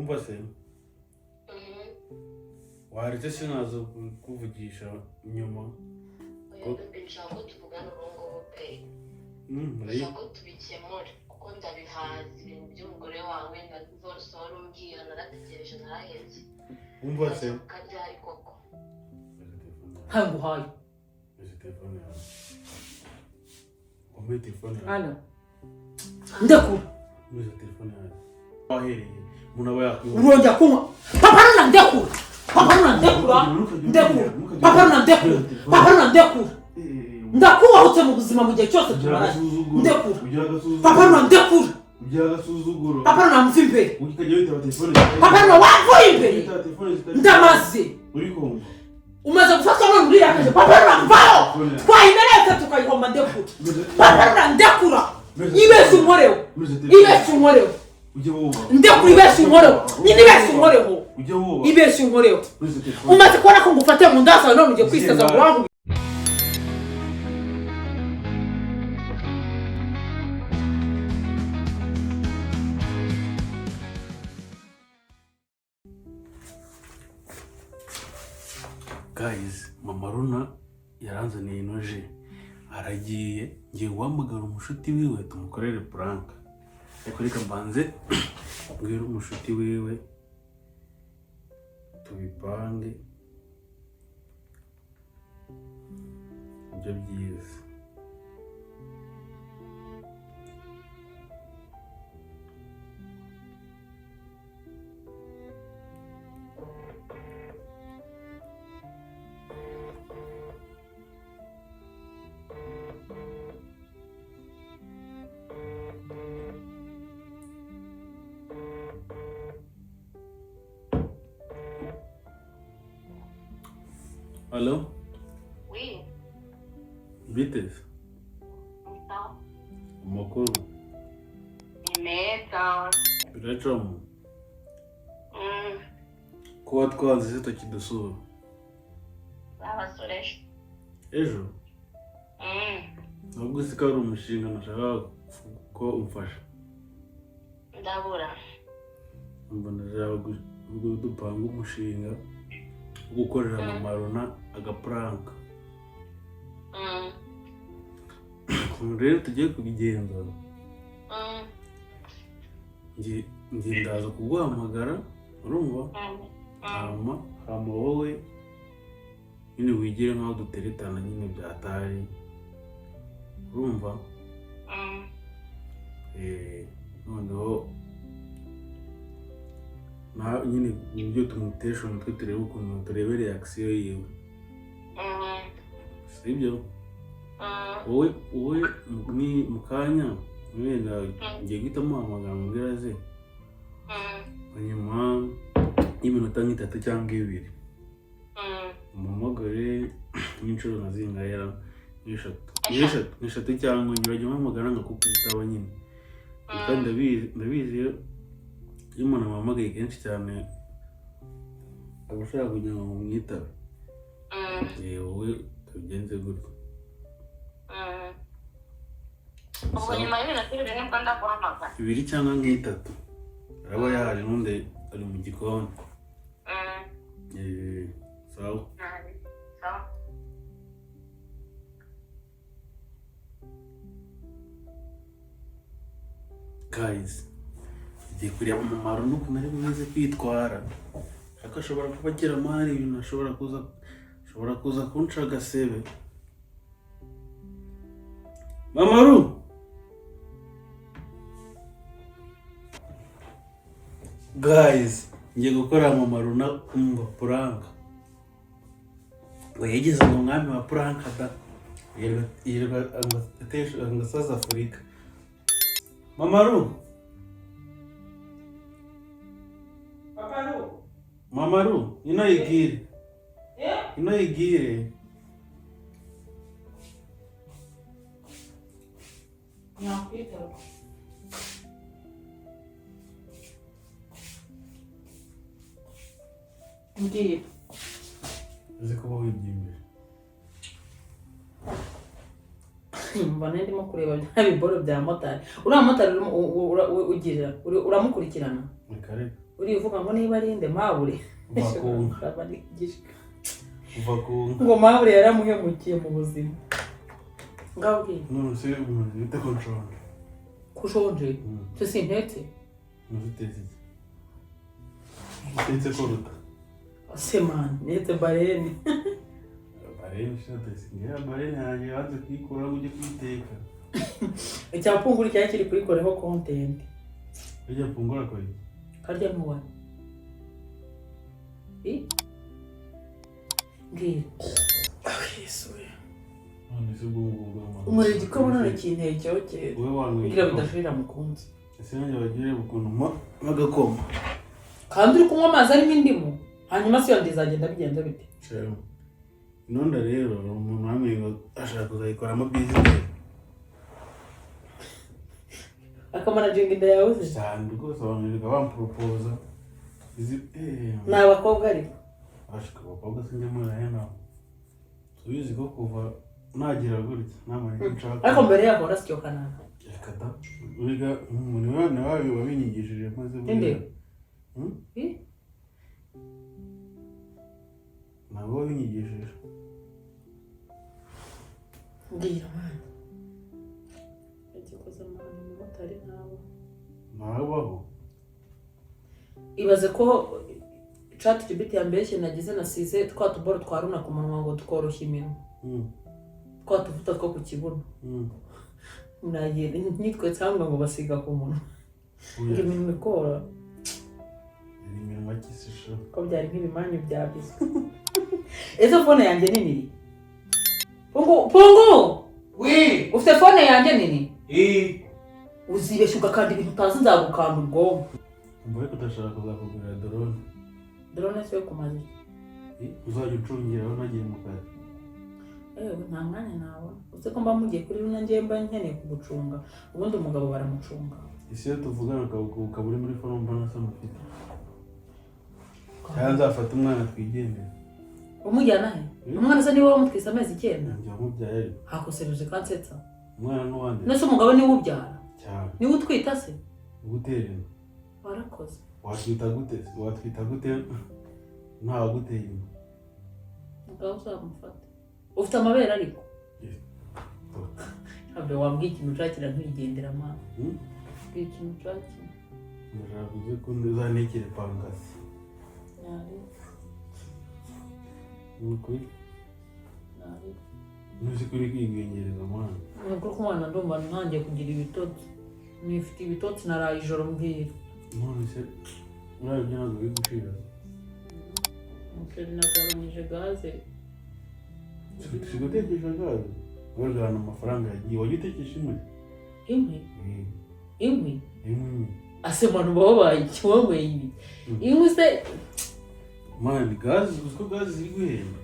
umva se waretse sinaza kuvugisha nyuma nshaka ko tuvugana urongo pe nshaka ko tubikemura kuko ndabihaza ibintu by'umugore wawe na divorce wari umbwira narategereje naraheze umva se karyari koko hanguhaye telefone yawe umpe telefone yawe ana ndakura umeze telefone yawe wahereye umuntu aba yakwiye urongera kunywa papa nuna ndakura ndakubahutse mu buzima mu gihe cyose tumaranye ndekura papa nuna ndekura papa nuna mva imbere papa nuna wavuye imbere ndamaze umaze gufatwa none uriyakaje papa nuna mvaho twayimeretse tukayihoma ndekura papa nuna ndekura ibeshya unkoreho ndekura ibeshya unkoreho nyine ibeshya unkoreho ibeshya unkoreho umaze kubona ko ngufate mu nda zawe none ugiye kwisaza ngo wangu guys mama Runa yaranzaniye inoje aragiye ngiye guhamagara umushuti wiwe tumukorere prank ariko reka mbanze mbwira umushuti wiwe tubipange ibyo byiza Allô? Oui. Bites? Então. Makuru? Meza. Biracamo? Kuba twanze tutakidusura? Babasoresha. Ejo? Ntabwo uzi ko ari umushinga nashaka ko umfasha. Ndabura. Mbona nashaka dupanga umushinga gukorera mama Runa agaprank. Rero tugiye kubigenza. Ngiye ndaza kuguhamagara urumva? Hama wowe nyine wigire nkaho duteretana nyine byatari urumva? Noneho na nyine ibyo tumutesha umutwe turebe ukuntu turebe reaction yiwe. Sibyo? Wowe ni mukanya wenda ngiye guhitamo amagambo mbwiraze hanyuma y'iminota nk'itatu cyangwa ibiri umuhamagare n'inshuro nka zingahera nk'eshatu cyangwa njye umuhamagara nkakukitaba nyine kandi ndabizi iyo umuntu amuhamagaye kenshi cyane aba ashaka kugira ngo mumwitabe. Wowe tubigenze gutyo. Ubwo nyuma y'iminota ibiri nibwo ndaguhamagara. Ibiri cyangwa nk'itatu araba yaje n'undi ari mu gikoni. Sawa. Sawa. Guys, ngiye kureba mama Runa ukuntu ari bumeze kwitwara. Ariko ashobora kuba agira amahari ibintu ashobora kuza kunca agasebe. Mama Runa! Guys, ngiye gukora mama Runa kumva prank. Yageze mu mwami wa prank da. Yirwa angasaza Afurika. Mama Runa! Mama Runa, ino yigire. Ino yigire. ngiye Uzi ko wibyimbye. mbona ndimo kureba bya biboro bya motari uriya motari ugira uramukurikirana Kare. urivuga ngo niba ari inde mabure uva kunga ngo mabure yaramuhemukiye mu buzima ngabwi none se umuntu bita control kushonje cyo sintetse Utetse koruta semana netse bareni ngira bareni yanjye wanze kwikora ujye kwiteka icyapungura cyari kiri kurikoreho content ujya pungura kuri karya nuwa ngira yesuwe none se ubwo umuriro gikabona n'ikinteye cyoke wowe wanwe ngira bidashirira mukunzi ese nanjye bagire bukunuma n'agakoma kandi uri kunywa amazi arimo indimu hanyuma se yandi izagenda bigenda bite inonda rero umuntu hamwe ashaka kuzayikoramo business akamanaginga inda yawe se cyane rwose abantu bampropose ni abakobwa ariko ashaka abakobwa sinjyamura nawe tubizi ko kuva nagira gutya namara nshaka ariko mbere yaho urasyo kanaka kata uriga umuntu wawe wabinyigishije maze inde nabo wabinyigishije ngira mwana agikoza mwana mu motari nabaho ibaze ko chat GPT yambeshye nagize nasize twa tuboro twaruna ku munwa ngo tukoroshya iminwa twa tuvuta two ku kibuno nagiye nitwe cyangwa ngo basiga ku munwa ngo iminwa ikora iminwa kisisha ko byari nk'ibimanyu bya biswi ezo phone yanjye nini Pongo oui ufite phone yanjye nini uzibeshuka kandi ibintu utazi nzagukanda ubwonko mbere kudashaka kuzakugurira drone se yo kumaze uzajya ucungira aho nagiye mu kazi nta mwanya nabona uze ko mba mugiye kuri runa ngiye mba nkeneye kugucunga ubundi umugabo baramucunga isi yo tuvugana ukaba uri muri forum mbona asa mufite cyangwa nzafata umwana twigendera umujyana he umwana se niwe wamutwise amezi 9 njya mubyaye ariko hakosereje kansetsa umwana n'uwandi nese umugabo niwe ubyara cyane niwe utwita se gutera warakoze watwita gute nta gutera ngaho uzamufata ufite amabere ariko ntabwo wambwiye ikintu ucakira ntuyigendera amana bwiye ikintu ucakira ndashaka uze ko uzanekere pangasi ukuri nuzi kuri kwigengereza mwana nubwo ko mwana ndumva ntangiye kugira ibitotsi nifite ibitotsi naraye ijoro mbwira none se uraye byo ntabwo biri gushira umuceri nagabanyije gaze sigutekesha gaze uragana amafaranga yagiye wajya utekesha inkwi ase manu babaye ikiwamwe ibi inkwi se mani gaze uziko gaze ziri guhenda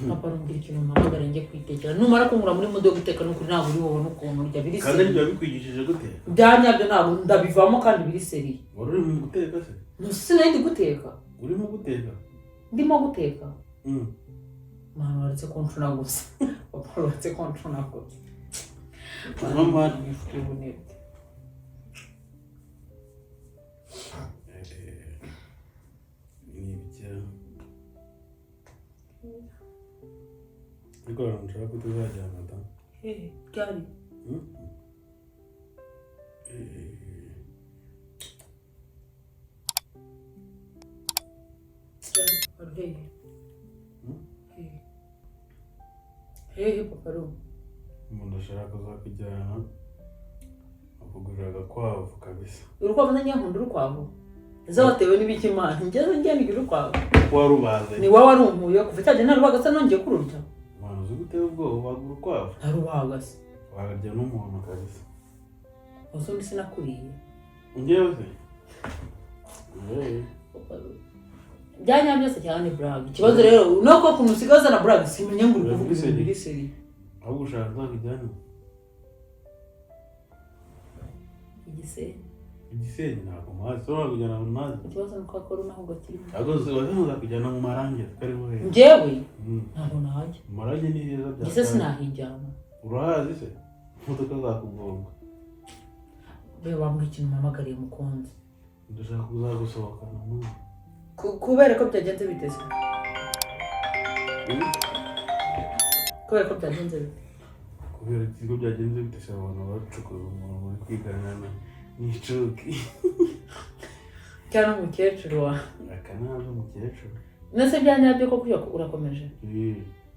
papa rumbwira ikintu mpamagara njye kwitekera numara kungura muri mudo guteka n'ukuri ntabwo uri bubone ukuntu urya biri kandi nibyo bikwigishije guteka byanyabyo ntabwo ndabivamo kandi biri seri wari uri mu guteka se sinari ndi guteka urimo guteka ndimo guteka mwana waretse konshona gusa papa waretse konshona gusa mama bifite ubunebwe ariko nshaka ko tuzajyana da ryari hehe papa ru umuntu ashaka kuzakujyana akugurira agakwavu kabisa urukwavu nanjye nkunda urukwavu ese watewe n'ibiki imana ngeze ngiye urukwavu warubaze ni wowe warumpuye kuva cyane narubaga se nongeye kururya mwana uzi gutera ubwoba wagura urukwavu narubaga se wararya n'umuntu kabisa uzundi sinakuriye njyewe se byanya byose cyane brag ikibazo rero nuko kuntu usigaza na brag simenye ngo uri kuvuga ibiri seri ahubwo ushaka nzakujyana igisenyi ntabwo mazi ushobora kujyana mu mazi ikibazo nuko akora unaho gatiri ahubwo uzakujyana mu marange kariho he njyewe ntabwo nahajya mu marange ni heza bya ese sinahijyana urahazi se imodoka zakugonga be bambwiye ikintu mpamagariye mukunzi ndashaka kuzagusohokana n'ubu kubera ko byagenze biteze kubera ko byagenze bite kubera ikigo byagenze biteze abantu bacukuye umuntu bari kwiganana n'icuki cyane umukecuru wa akanaje umukecuru nase byanyabyo ko kuyo urakomeje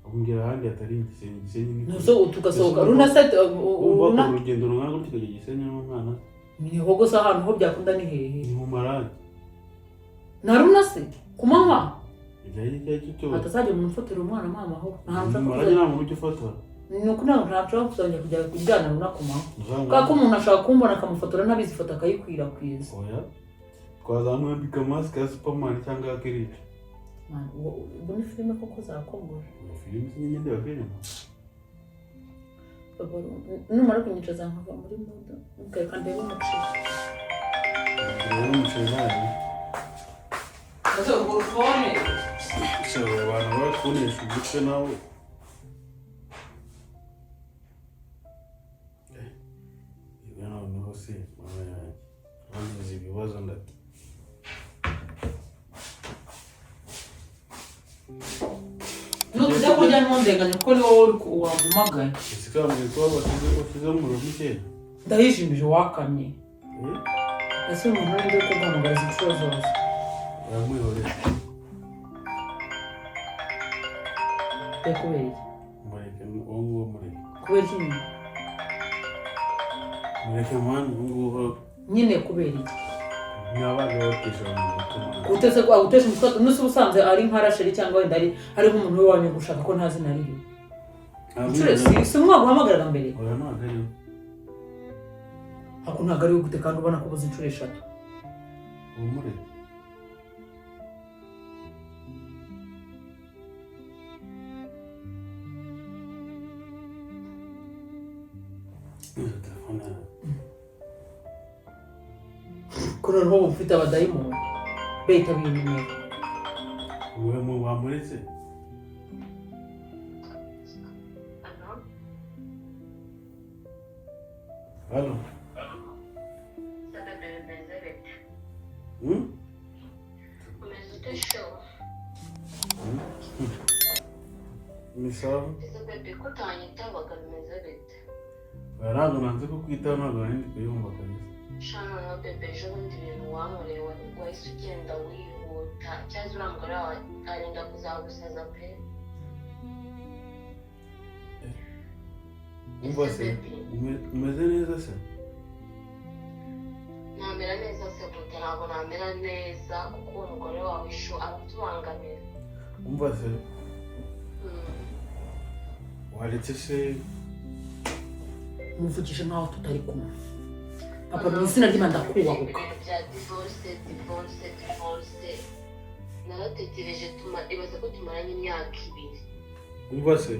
umbwira ahandi atari Gisenyi nuso tugasohoka runase uruna urugendo runaka tukajya Gisenyi n'umwana niho gusa ahantu ho byakunda ni hehe ni mu marage na runase kumanywa ijyaye cyo atazajya mu mfotero umwana mama ho marage nta muntu ugifotora nuko ntabwo ntabwo kuzajya kujya kujyana runakuma kako umuntu ashaka kumbona akamufotora ntabizi foto akayikwirakwiza oya twazamwambika mask ya Superman cyangwa akirije ubu ni filime koko zakombora filime nyine ya filime numara kunyicaza nkava muri moda ukeka ndebe umuceri ese urwo rufone abantu bakunesha umutwe nawe ibi noneho se mama yanjye bagize ibibazo ndati nutujya kurya ntundenganye kuko ni wowe wamumagaye isikambye ko basize mu rugo ndahishimije wakamye ese umuntu uri byo kuguhamagariza inshuro zose uramwihorera kubera iki mureke uwo nguwo mureke kubera iki nyine mureke mwana uwo nguwo nyine kubera iki ntabaga batesha mu mutima utese ko agutesha umutwe nusu usanze ari nkarasheri cyangwa wenda ari nk'umuntu we wanyu gushaka ko ntazi na riri inshuro si mwaguhamagarira mbere oya ntabwo ariyo ako ntabwo ari we gute kandi ubona ko ubuze inshuro 3 uwo mureke kuri roho ufite abadayimoni beta binimero uwe mu wamuretse halo misawa ntabwo nanze kukwitaho ntabwo nari kuyumva kabisa shana na bebe ejo bundi ibintu wankoreye wahise ugenda wihuta cyangwa uriya mugore wawe arinda kuzagusaza pe umva se umeze neza se namera neza se gute ntabwo namera neza kuko uwo mugore wawe isho aratubangamira umva se waretse se umuvugisha nkaho tutari kumwe papa mu izina ry'Imana ndakubahuka bya divorce narategereje ibaza ko tumaranye imyaka 2 umva se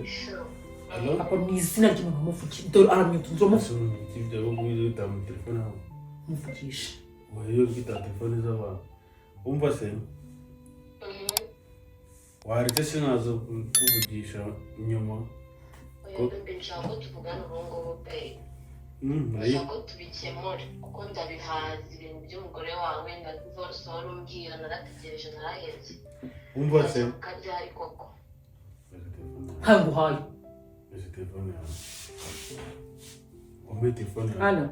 papa mu izina ry'Imana umuvugisha dore aramyutunze umuvugisha ibyo bugwije utamu telefone aho umuvugisha wayo gita telefone z'abantu umva se waretse se nazo kuvugisha nyuma ko nshaka ko tuvugana urongo pe nshaka ko tubikemura kuko ndabihaza ibintu by'umugore wawe ndadivorce wari umbwira narategereje narahebye umva se karyari koko hanguhaye telefone yawe umpe telefone yawe hano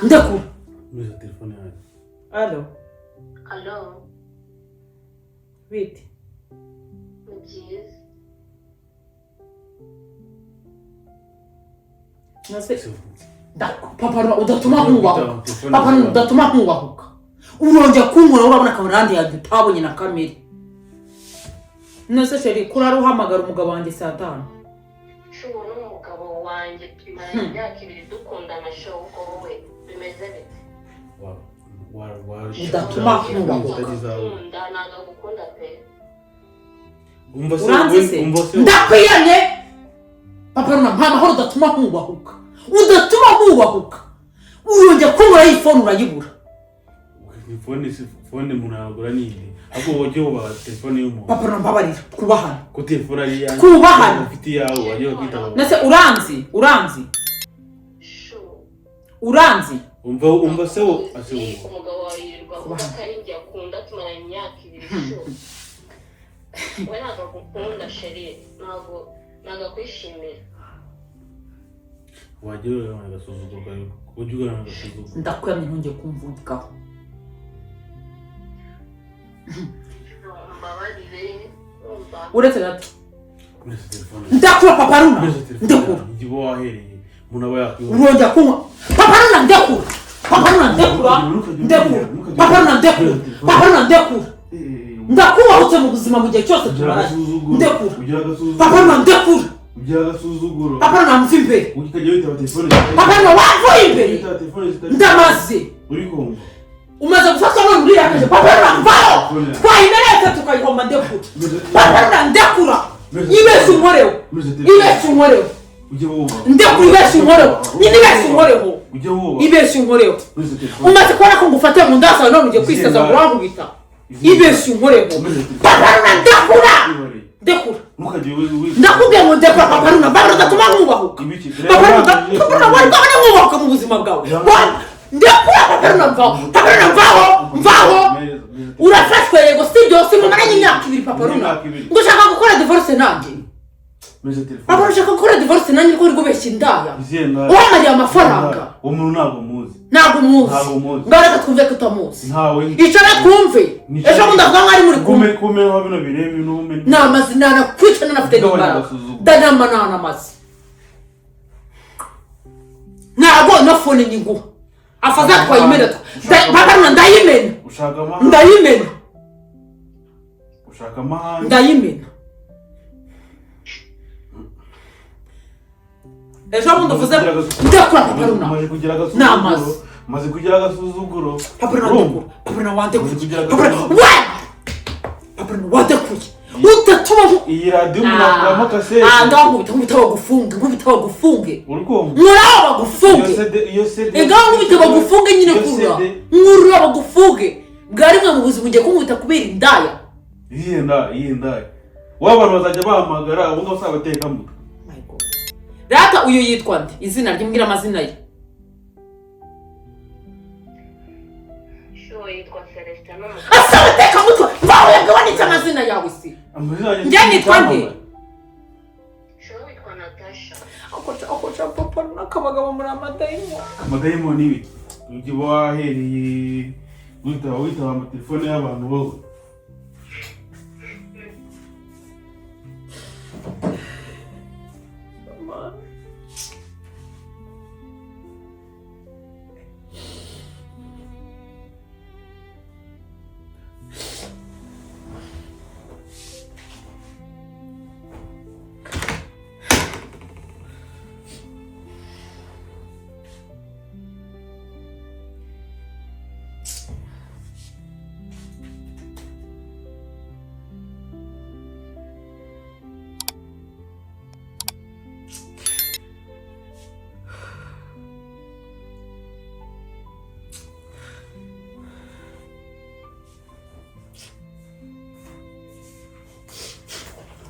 ndakura umpe telefone yawe alo bite ni byiza papa udatuma nkubahuka urongera kunkura urabona ko abandi yadutabonye na kamera nose sheri kurara uhamagara umugabo wanjye saa 5 shubo n'umugabo wanjye tumaranye imyaka 2 dukundana show uko wowe bimeze bite udatuma nkubahuka ntabwo gukunda pe umva se ndakwiyanye papa runa mpa amahoro udatuma nkubahuka urongera kunkura y'ifone urayibura fone munagura ninde ahubwo wajye uba telefone y'umuntu papa runa mbabarira kubahana ko telefone ari yanjye kubahana ufite yawe wajye kwita nase uranzi umva se wo umugabo wawe yirirwa avuga ko ari njye akunda tumara imyaka 2 we ntabwo agukunda sheri ntabwo akwishimira wagira ngo agasuzugurwa ujya ugana agasuzugurwa ndakwemye ntongeye kumvugaho mbabarire uretse gato ndakura papa Runa ndakura igibo wahereye umuntu aba yakwiye urongera kunywa papa Runa ndakura papa Runa ndakura papa Runa ndakura papa Runa ndakura ndakubahutse mu buzima mu gihe cyose tumaranye ndakura papa Runa ndakura ugira agasuzuguro papa Runa mva imbere ukajya witaba telefone papa Runa wavuye imbere ndamaze uri kumva umaze gufatwa none uri yakaje papa Runa mvaho twayimeretse tukayihoma ndakura papa Runa ndakura ibeshya unkoreho ujye woba ndakura ibeshya unkoreho nyine ibeshya unkoreho ujye woba ibeshya unkoreho umaze kubona ko ngufatiye mu nda zawe none ugiye kwisaza ngo wankubita ibeshya unkoreho papa Runa ndakura ndakubwiye ngo ndekura papa Runa papa Runa ndatuma nkubahuka papa Runa wari kubona nkubahuka mu buzima bwawe ndakura papa Runa mvaho urafashwe yego sibyo simumaranye imyaka 2 papa Runa ngo ushaka gukora divorce nanjye papa Runa ushaka gukora divorce nanjye ko uri gubeshya indaya wamariye amafaranga umuntu ntabwo muzi ngareka twumve ko utamuzi icara twumve ejo bundi avuga ngo ari muri kumwe wa bino birebe n'ume n'amazina nakwica nanafite n'imbaraga ndanama n'amazi ntabwo no phone nyiguha afaza twayimena papa Runa ndayimena ushaka amahanga ndayimena ejo bundi uvuze ndakura papa Runa n'amazi maze kugira agasuzuguro papa Runa wandekuye papa Runa wandekuye utatuma iyi radio munakura kasete nkubita bagufunge urukumva Muraho bagufunge iyo sede nkubita bagufunge nyine kurura bagufunge bwari mwe mu buzima ugiye kunkubita kubera indaya iyi ndaya w'abantu bazajya bahamagara abo ngabo sabateka mutwe rata uyu yitwa nde izina ry'imbwira amazina ye yitwa Celestin asabateka mutwe mvaho yagabanitse amazina yawe si njye nitwa nde witwa Natasha akoca papa Runa kabagabo muri amadayimo nibi ujye wahereye witaba amatelefone y'abantu wowe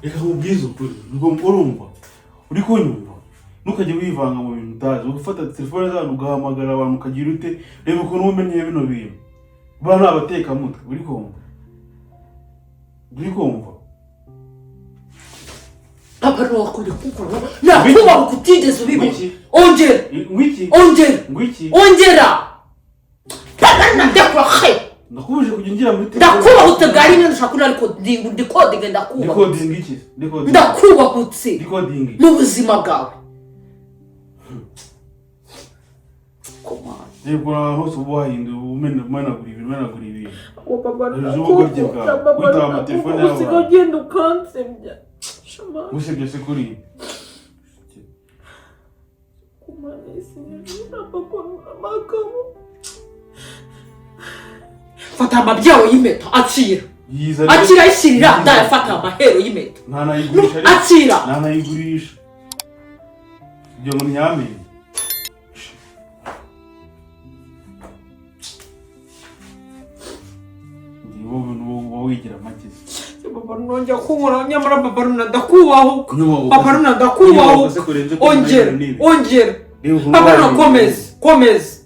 reka nkubwize ukuri urumva uri kunyumva ntukajye wivanga mu bintu utazi ugafata telefone zawe ugahamagara abantu ukagira ute reba ukuntu umenye bino bintu bana n'abateka mutwe uri kumva papa Runa wakunda kukora nakubaho kutigeze ubibo ongera papa Runa ndakura nakubuje kujya ngira muri ndakubaho utagari nyine ushaka kuri ariko decoding ndakubahutse mu buzima bwawe yego hose ubuhinde umenagura ibintu papa witaba amatelefone y'abantu usigagenda ukansebya musebye se kuri fata amabyawe y'impeta akira ayishyirira ndayafata amahero y'impeta ntanayigurisha ibyo ngo ntiyamenye wowe wigira make papa Runa njya kunkora nyamara papa Runa ndakubahuka papa Runa ndakubahuka ongera papa Runa komeza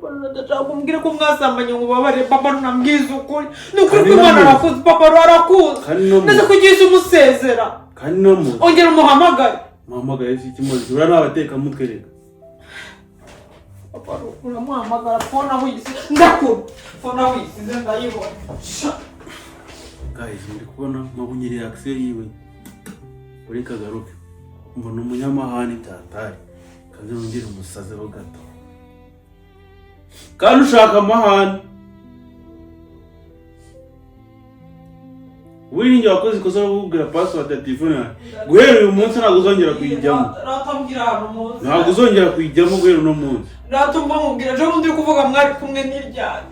papa ndashaka kumbwira ko mwasambanye ngo babare papa nambwiza ukuri ni ukuri ko Imana arakuze papa arakuze ndetse kugize umusezera kandi no mu ongera umuhamagare si kimozi ura nabateka mutwereka papa uramuhamagara phone aho yisi ndakuru phone aho yisi ndayibona guys muri kubona mabunye reaction yiwe uri kagaruke mbona umunyamahane byatari kandi nongera umusaze ho gato kandi ushaka amahane wiringe wakoze ikosa yo kugura password ya telefone yawe guhera uyu munsi ntabwo uzongera kuyijyamo ntabwo uzongera kuyijyamo guhera uno munsi ratumba mubwira ejo bundi kuvuga mwari kumwe n'iryari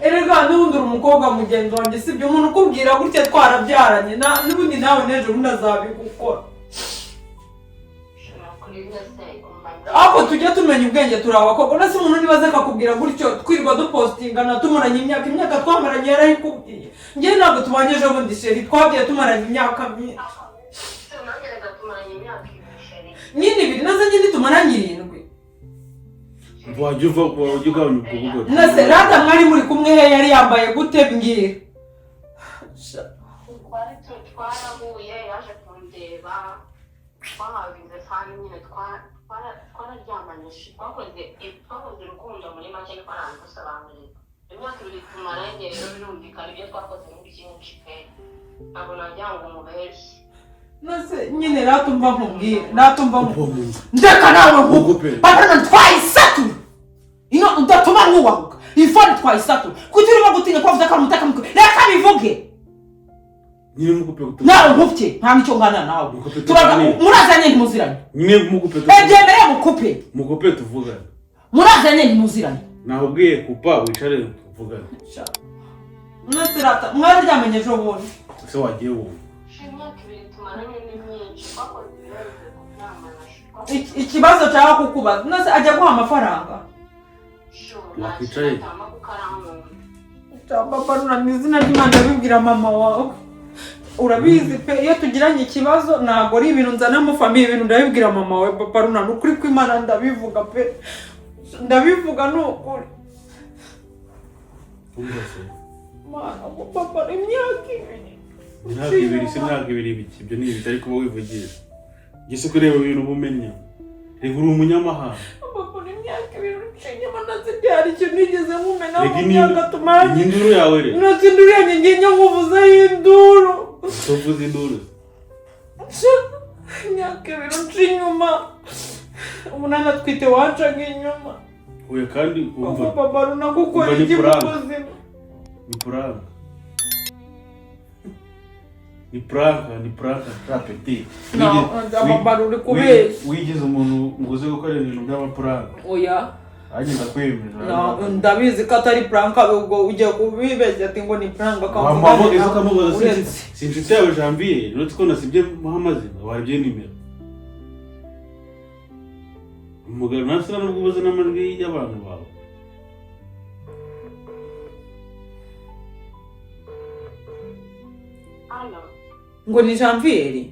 erega n'ubundi uri umukobwa mugenzi wanjye sibyo umuntu ukubwira gutya twarabyaranye n'ubundi nawe n'ejo bundi azabigukora ako tujya tumenya ubwenge turi abakobwa uretse umuntu nibaze akakubwira gutyo twirirwa dupostingana tumaranye imyaka twamaranye yarayikubwiye njyewe ntabwo tubanye ejo bundi sheri twabwiye tumaranye imyaka myinshi nyine ibiri nazo nyine tumaranye 7 wajya ugabanya ubwo nase rata mwari muri kumwe he yari yambaye gute mbwira twarahuye yaje kundeba twahabize kandi nyine twararyamanyije twakoze urukundo muri make twarangusobanurira imyaka 2 tumaranye rero birumvikana ibyo twakoze muri cyinshi pe ntabwo nagira ngo umubeshye nase nyine ratumva nkubwire ndeka nawe nkugupe papa ntwayisatura ino udatuma nkubahuka ifone twayisatura kuko urimo gutinya ko avuga ko umutaka mukwe reka bivuge nyine mugupe gutuma nawe nkufye nta nicyo ngana nawe murazanye ntimuziranye nyine mugupe ebyemere mugupe tuvugana murazanye ntimuziranye nahubwiye kupa wicare tuvugana nase rata mwararyamenye ejo bundi ese wagiye wowe ikibazo cyangwa kukubaza nase ajya guha amafaranga wakwicaye papa ni izina ry'Imana bibwira mama wawe urabizi pe iyo tugiranye ikibazo ntabwo ari ibintu nzanamo famiye ibintu ndabibwira mama wawe papa ni ukuri ko Imana ndabivuga pe ndabivuga ni ukuri papa imyaka 2 imyaka 2 biki ibyo ni ibitari kuba wivugira gise kureba ibintu bumenya rego uri umunyamahanga papa imyaka 2 nshinyama nazibyara icyo nigeze mumena mu myaka tumanye induru yawe rero nduru yanjye ngiye nkubuza induru uvuze induru imyaka 2 nshinyuma umunana twite wacaga inyuma oya kandi umva papa runagukora iki mu buzima ni pranka rapeti uri kubeshya wigeze umuntu ngo uze gukora ibintu by'amapranka oya agenda kwemera ndabizi ko atari pranka ubwo ujya kubibeshya ati ngo ni pranka kamuvuga si inshuti yawe Janvier uretse ko nasibye amazina waribye nimero umugabo nasira n'ubwo ubuze n'amajwi y'abantu bawe ngo ni Janvier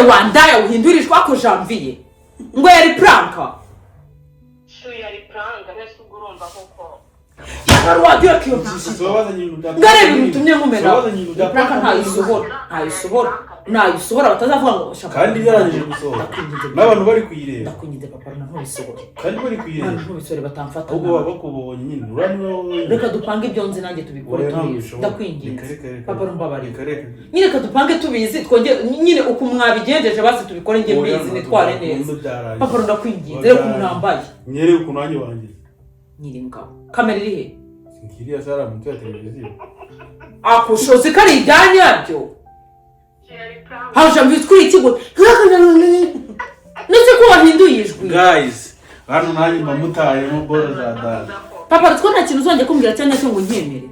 wandaya uhindurishwa ko Janvier ngo yari pranka yari pranka nese ugurumva koko yari wagira kiyo ngare bimutumye nkumena pranka ntayisohora batazavuga ngo shaka kandi yarangije gusohora n'abantu bari kuyireba ndakunyide papa ntayisohora kandi bari kuyireba ntubisore batamfata ubwo bakubonye nyine uraniwe reka dupange ibyo nzi nanjye tubikore tubizi ndakwinginze papa rumbabari nyine reka dupange tubizi twongere nyine uko mwabigenjeje basi tubikore nge mbizi nitware neza papa ndakwinginze reka umunambaye nyere uko nanjye wanjye nyiri ngabo kamera iri he ngiriya sara mu televiziyo akushoze kari ibyanyabyo haje mbitwira ikigo nese ko wahinduye ijwi guys hano nanjye mbamutaye mu bora za dada papa two nta kintu uzongeye kumbwira cyane cyo ngo nkemere